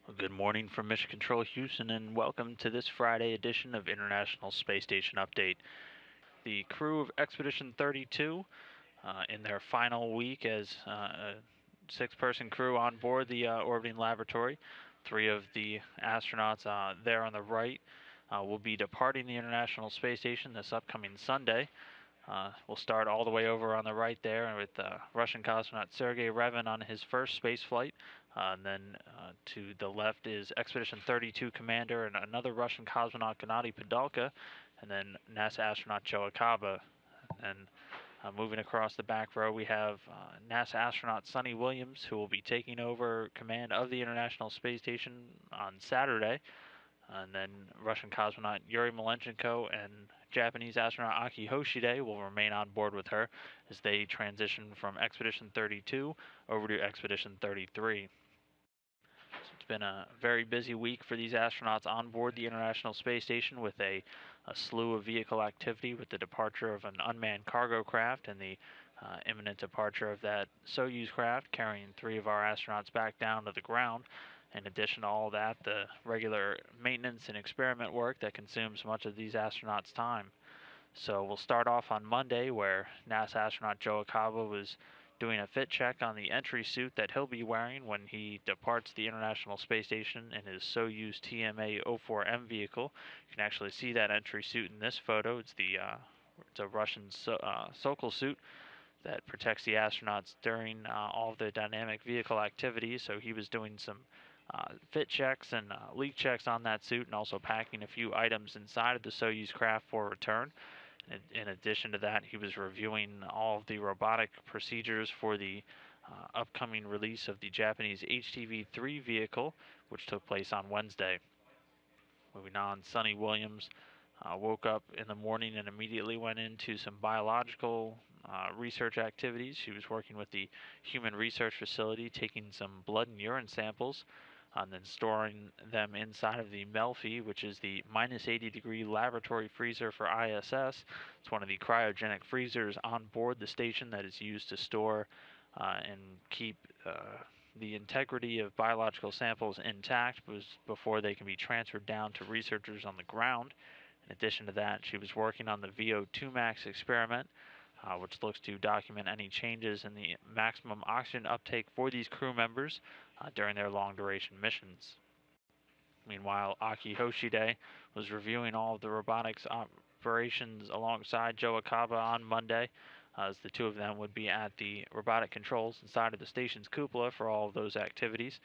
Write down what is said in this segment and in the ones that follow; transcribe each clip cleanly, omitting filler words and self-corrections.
Well, good morning from Mission Control Houston, and welcome to this Friday edition of International Space Station Update. The crew of Expedition 32, in their final week as a six-person crew on board the orbiting laboratory. Three of the astronauts there on the right will be departing the International Space Station this upcoming Sunday. We'll start all the way over on the right there with Russian cosmonaut Sergei Revin on his first space flight. And then to the left is Expedition 32 commander and another Russian cosmonaut Gennady Padalka, and then NASA astronaut Joe Acaba. And moving across the back row, we have NASA astronaut Sonny Williams, who will be taking over command of the International Space Station on Saturday. And then Russian cosmonaut Yuri Malenchenko and Japanese astronaut Aki Hoshide will remain on board with her as they transition from Expedition 32 over to Expedition 33. So it's been a very busy week for these astronauts on board the International Space Station with a slew of vehicle activity with the departure of an unmanned cargo craft and the imminent departure of that Soyuz craft carrying three of our astronauts back down to the ground. In addition to all that, the regular maintenance and experiment work that consumes much of these astronauts' time. So we'll start off on Monday, where NASA astronaut Joe Acaba was doing a fit check on the entry suit that he'll be wearing when he departs the International Space Station in his Soyuz TMA-04M vehicle. You can actually see that entry suit in this photo. It's a Russian Sokol suit that protects the astronauts during all of the dynamic vehicle activities. So he was doing some fit checks and leak checks on that suit, and also packing a few items inside of the Soyuz craft for return. In addition to that, he was reviewing all of the robotic procedures for the upcoming release of the Japanese HTV-3 vehicle, which took place on Wednesday. Moving on, Sonny Williams woke up in the morning and immediately went into some biological research activities. She was working with the Human Research Facility, taking some blood and urine samples, and then storing them inside of the Melfi, which is the minus 80-degree laboratory freezer for ISS. It's one of the cryogenic freezers on board the station that is used to store and keep the integrity of biological samples intact before they can be transferred down to researchers on the ground. In addition to that, she was working on the VO2 max experiment, which looks to document any changes in the maximum oxygen uptake for these crew members during their long-duration missions. Meanwhile, Aki Hoshide was reviewing all of the robotics operations alongside Joe Acaba on Monday, as the two of them would be at the robotic controls inside of the station's cupola for all of those activities.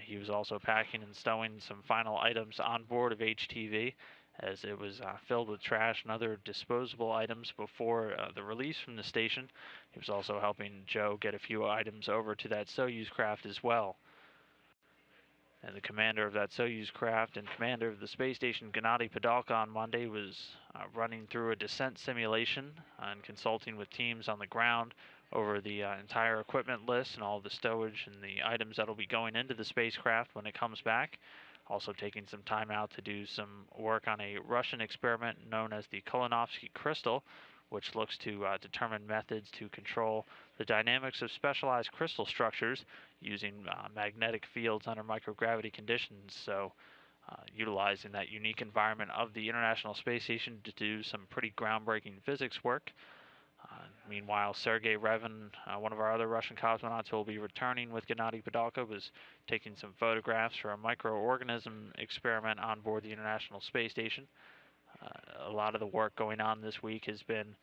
He was also packing and stowing some final items on board of HTV, as it was filled with trash and other disposable items before the release from the station. He was also helping Joe get a few items over to that Soyuz craft as well. And the commander of that Soyuz craft and commander of the space station, Gennady Padalka, on Monday was running through a descent simulation and consulting with teams on the ground over the entire equipment list and all the stowage and the items that will be going into the spacecraft when it comes back. Also taking some time out to do some work on a Russian experiment known as the Kolonovsky crystal, which looks to determine methods to control the dynamics of specialized crystal structures using magnetic fields under microgravity conditions. So, utilizing that unique environment of the International Space Station to do some pretty groundbreaking physics work. Meanwhile, Sergei Revin, one of our other Russian cosmonauts who will be returning with Gennady Padalka, was taking some photographs for a microorganism experiment on board the International Space Station. A lot of the work going on this week has been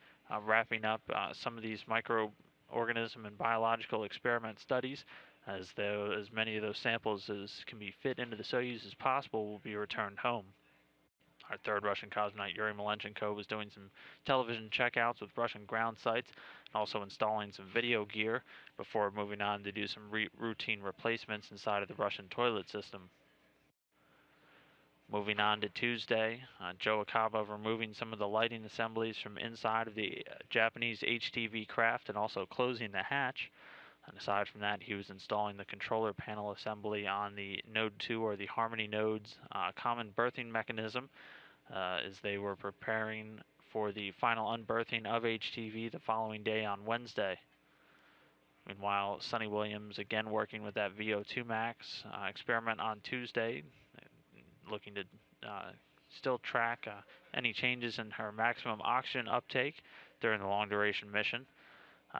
wrapping up some of these microorganism and biological experiment studies, as many of those samples as can be fit into the Soyuz as possible will be returned home. Our third Russian cosmonaut, Yuri Malenchenko, was doing some television checkouts with Russian ground sites and also installing some video gear before moving on to do some routine replacements inside of the Russian toilet system. Moving on to Tuesday, Joe Acaba removing some of the lighting assemblies from inside of the Japanese HTV craft and also closing the hatch. And aside from that, he was installing the controller panel assembly on the Node 2 or the Harmony node's common berthing mechanism, as they were preparing for the final unberthing of HTV the following day on Wednesday. Meanwhile, Sonny Williams again working with that VO2 max experiment on Tuesday, looking to still track any changes in her maximum oxygen uptake during the long duration mission.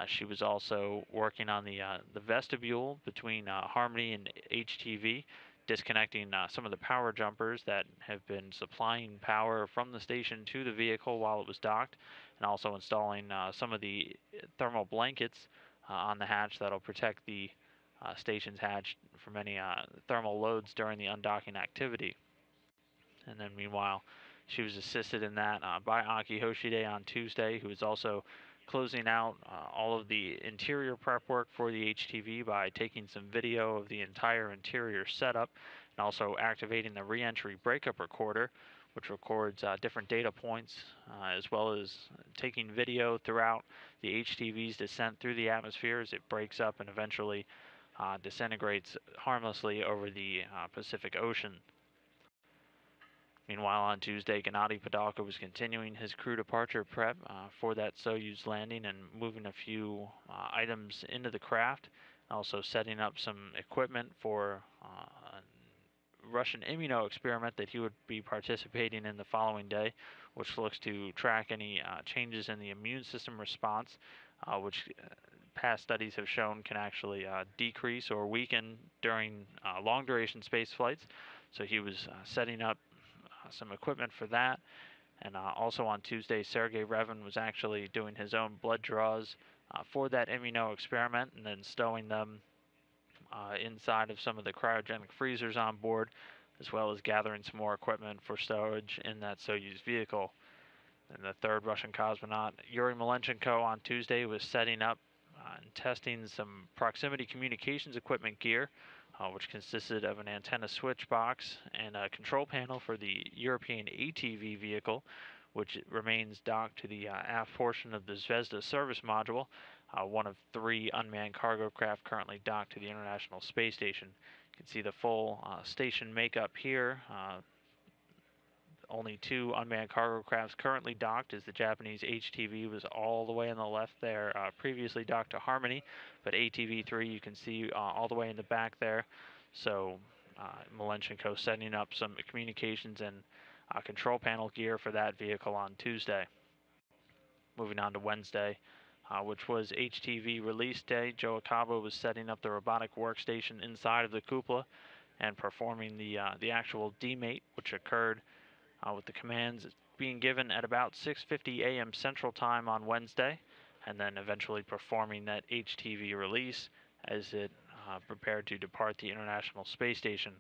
She was also working on the vestibule between Harmony and HTV, disconnecting some of the power jumpers that have been supplying power from the station to the vehicle while it was docked, and also installing some of the thermal blankets on the hatch that'll protect the station's hatch from any thermal loads during the undocking activity. And then meanwhile, she was assisted in that by Aki Hoshide on Tuesday, who is also closing out all of the interior prep work for the HTV by taking some video of the entire interior setup and also activating the re-entry breakup recorder, which records different data points, as well as taking video throughout the HTV's descent through the atmosphere as it breaks up and eventually disintegrates harmlessly over the Pacific Ocean. Meanwhile, on Tuesday, Gennady Padalka was continuing his crew departure prep for that Soyuz landing and moving a few items into the craft, also setting up some equipment for a Russian immuno experiment that he would be participating in the following day, which looks to track any changes in the immune system response, which past studies have shown can actually decrease or weaken during long duration space flights. So he was setting up some equipment for that. And also on Tuesday, Sergei Revin was actually doing his own blood draws for that immuno experiment and then stowing them inside of some of the cryogenic freezers on board, as well as gathering some more equipment for storage in that Soyuz vehicle. And the third Russian cosmonaut, Yuri Malenchenko, on Tuesday was setting up and testing some proximity communications equipment gear, which consisted of an antenna switch box and a control panel for the European ATV vehicle, which remains docked to the aft portion of the Zvezda service module, one of 3 unmanned cargo craft currently docked to the International Space Station. You can see the full station makeup here. Only 2 unmanned cargo crafts currently docked, as the Japanese HTV was all the way on the left there, previously docked to Harmony, but ATV-3 you can see all the way in the back there. So Malenchenko setting up some communications and control panel gear for that vehicle on Tuesday. Moving on to Wednesday, which was HTV release day, Joe Akaba was setting up the robotic workstation inside of the cupola and performing the actual demate, which occurred with the commands being given at about 6:50 a.m. Central Time on Wednesday, and then eventually performing that HTV release as it prepared to depart the International Space Station.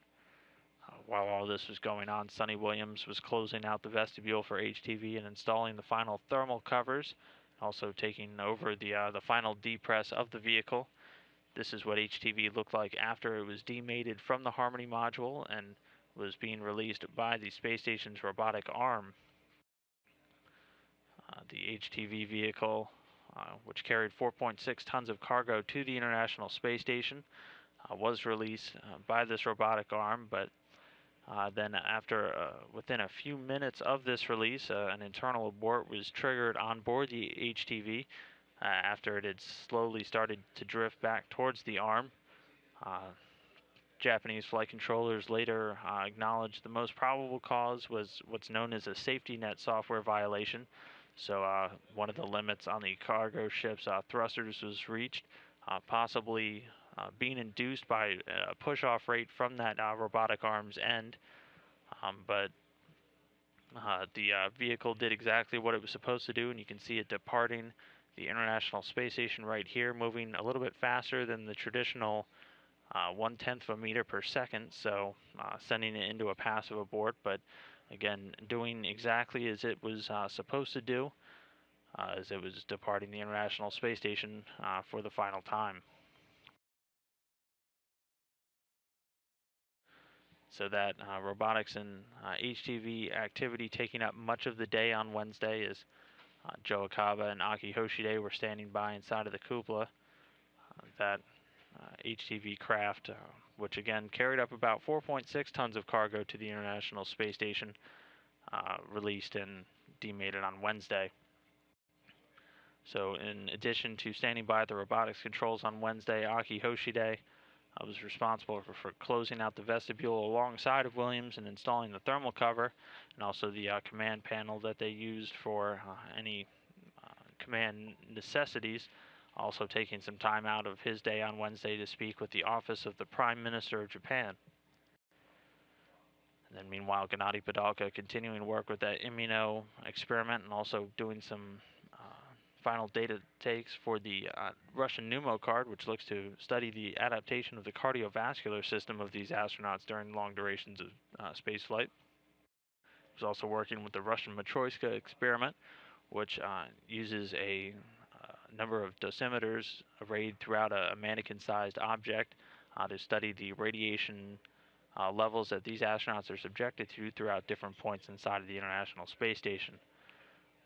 While all this was going on, Sonny Williams was closing out the vestibule for HTV and installing the final thermal covers, also taking over the final depress of the vehicle. This is what HTV looked like after it was demated from the Harmony module and was being released by the space station's robotic arm. The HTV vehicle, which carried 4.6 tons of cargo to the International Space Station, was released by this robotic arm, but then within a few minutes of this release, an internal abort was triggered on board the HTV after it had slowly started to drift back towards the arm. Japanese flight controllers later acknowledged the most probable cause was what's known as a safety net software violation. So one of the limits on the cargo ship's thrusters was reached, possibly being induced by a push-off rate from that robotic arm's end. But the vehicle did exactly what it was supposed to do, and you can see it departing the International Space Station right here, moving a little bit faster than the traditional 1/10 of a meter per second, so sending it into a passive abort, but again, doing exactly as it was supposed to do, as it was departing the International Space Station for the final time. So that robotics and HTV activity taking up much of the day on Wednesday as Joe Akaba and Aki Hoshide were standing by inside of the cupola. That HTV craft, which again carried up about 4.6 tons of cargo to the International Space Station, released and demated on Wednesday. So in addition to standing by the robotics controls on Wednesday, Aki Hoshide was responsible for closing out the vestibule alongside of Williams and installing the thermal cover, and also the command panel that they used for any command necessities. Also taking some time out of his day on Wednesday to speak with the office of the Prime Minister of Japan. And then meanwhile, Gennady Padalka continuing to work with that immuno experiment and also doing some final data takes for the Russian pneumo card, which looks to study the adaptation of the cardiovascular system of these astronauts during long durations of space flight. He's also working with the Russian Matryoshka experiment, which uses a number of dosimeters arrayed throughout a mannequin-sized object to study the radiation levels that these astronauts are subjected to throughout different points inside of the International Space Station.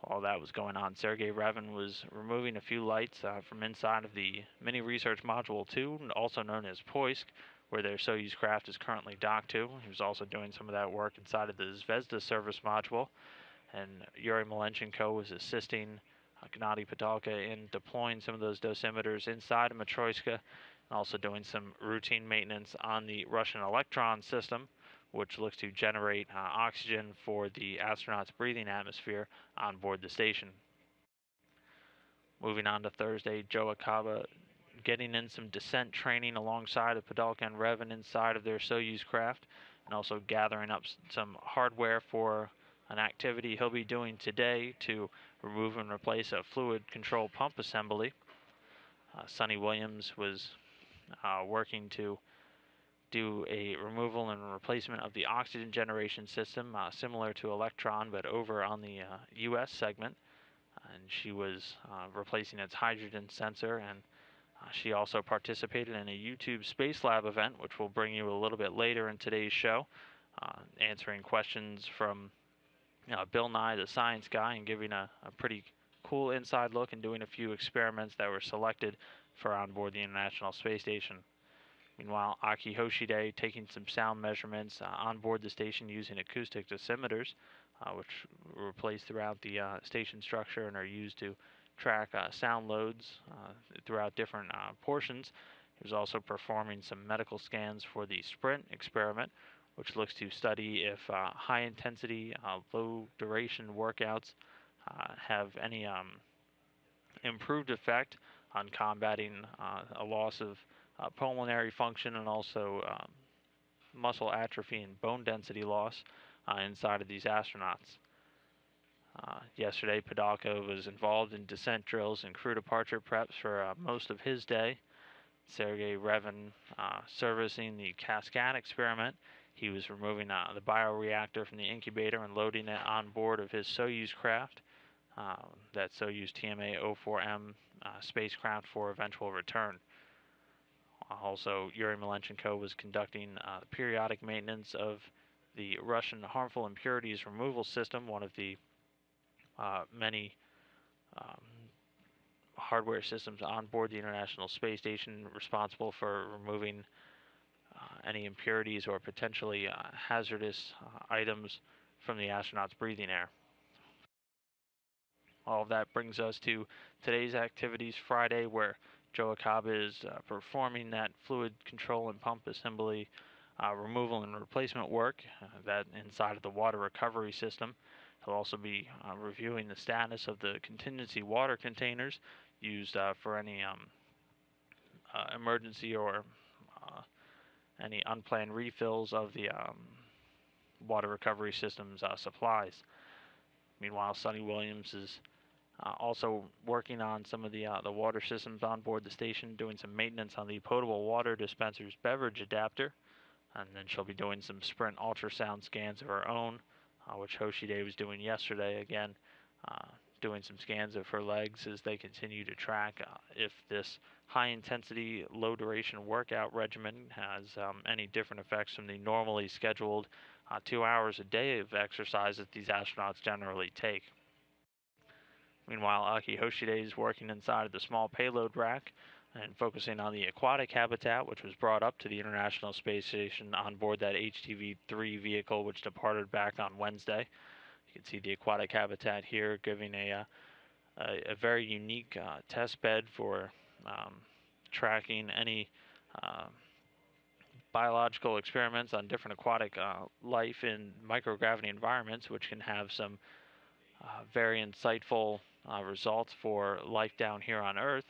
While that was going on, Sergei Revin was removing a few lights from inside of the Mini Research Module 2, also known as Poisk, where their Soyuz craft is currently docked to. He was also doing some of that work inside of the Zvezda service module, and Yuri Malenchenko was assisting Gennady Padalka in deploying some of those dosimeters inside of Matryoshka, and also doing some routine maintenance on the Russian Electron system, which looks to generate oxygen for the astronauts' breathing atmosphere on board the station. Moving on to Thursday, Joe Akaba getting in some descent training alongside of Padalka and Revin inside of their Soyuz craft, and also gathering up some hardware for an activity he'll be doing today to remove and replace a fluid control pump assembly. Sonny Williams was working to do a removal and replacement of the oxygen generation system, similar to Electron, but over on the US segment. And she was replacing its hydrogen sensor, and she also participated in a YouTube Space Lab event, which we'll bring you a little bit later in today's show, answering questions from Bill Nye, the science guy, and giving a pretty cool inside look and doing a few experiments that were selected for on board the International Space Station. Meanwhile, Aki Hoshide taking some sound measurements on board the station using acoustic dosimeters, which were placed throughout the station structure and are used to track sound loads throughout different portions. He was also performing some medical scans for the Sprint experiment, which looks to study if high intensity, low duration workouts have any improved effect on combating a loss of pulmonary function and also muscle atrophy and bone density loss inside of these astronauts. Yesterday, Padalka was involved in descent drills and crew departure preps for most of his day. Sergei Revin servicing the Cascade experiment. He was removing the bioreactor from the incubator and loading it on board of his Soyuz craft, that Soyuz TMA-04M spacecraft for eventual return. Also, Yuri Malenchenko was conducting periodic maintenance of the Russian harmful impurities removal system, one of the many hardware systems on board the International Space Station responsible for removing any impurities or potentially hazardous items from the astronauts' breathing air. All of that brings us to today's activities, Friday, where Joe Akaba is performing that fluid control and pump assembly removal and replacement work that inside of the water recovery system. He'll also be reviewing the status of the contingency water containers used for any emergency or any unplanned refills of the water recovery system's supplies. Meanwhile, Sonny Williams is also working on some of the water systems on board the station, doing some maintenance on the potable water dispenser's beverage adapter, and then she'll be doing some Sprint ultrasound scans of her own, which Hoshide was doing yesterday, again, doing some scans of her legs as they continue to track if this high-intensity, low-duration workout regimen has any different effects from the normally scheduled 2 hours a day of exercise that these astronauts generally take. Meanwhile, Aki Hoshide is working inside of the small payload rack and focusing on the aquatic habitat, which was brought up to the International Space Station on board that HTV-3 vehicle, which departed back on Wednesday. You can see the aquatic habitat here, giving a a very unique test bed for um, tracking any uh, biological experiments on different aquatic life in microgravity environments, which can have some very insightful results for life down here on Earth.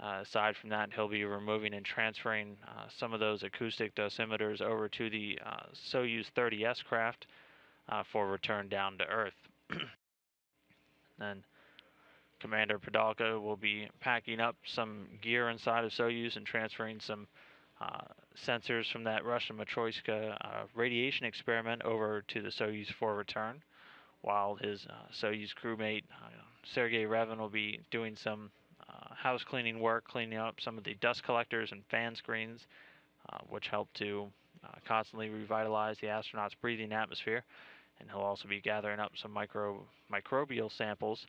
Aside from that, he'll be removing and transferring some of those acoustic dosimeters over to the Soyuz 30S craft for return down to Earth. Then Commander Padalka will be packing up some gear inside of Soyuz and transferring some sensors from that Russian Matryoshka radiation experiment over to the Soyuz for return, while his Soyuz crewmate Sergei Revin will be doing some house cleaning work, cleaning up some of the dust collectors and fan screens, which help to constantly revitalize the astronaut's breathing atmosphere. And he'll also be gathering up some microbial samples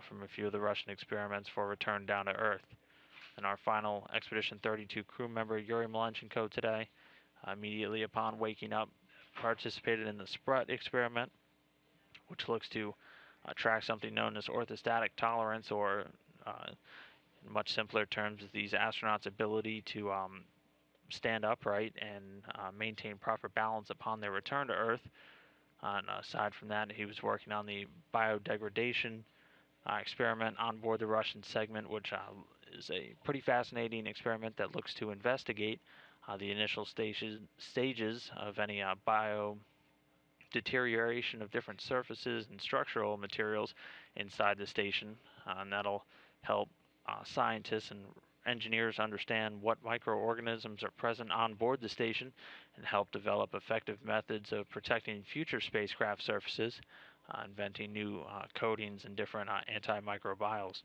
from a few of the Russian experiments for return down to Earth. And our final Expedition 32 crew member, Yuri Malenchenko, today, immediately upon waking up, participated in the Sprut experiment, which looks to track something known as orthostatic tolerance, or in much simpler terms, these astronauts' ability to stand upright and maintain proper balance upon their return to Earth. And aside from that, he was working on the biodegradation experiment on board the Russian segment, which is a pretty fascinating experiment that looks to investigate the initial stages of any bio deterioration of different surfaces and structural materials inside the station, and that'll help scientists and engineers understand what microorganisms are present on board the station and help develop effective methods of protecting future spacecraft surfaces, inventing new coatings and different antimicrobials.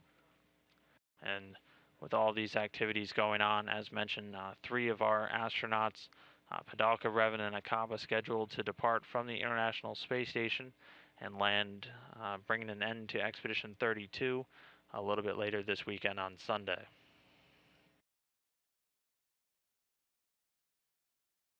And with all these activities going on, as mentioned, 3 of our astronauts, Padalka, Revin, and Akaba, scheduled to depart from the International Space Station and land, bringing an end to Expedition 32 a little bit later this weekend on Sunday.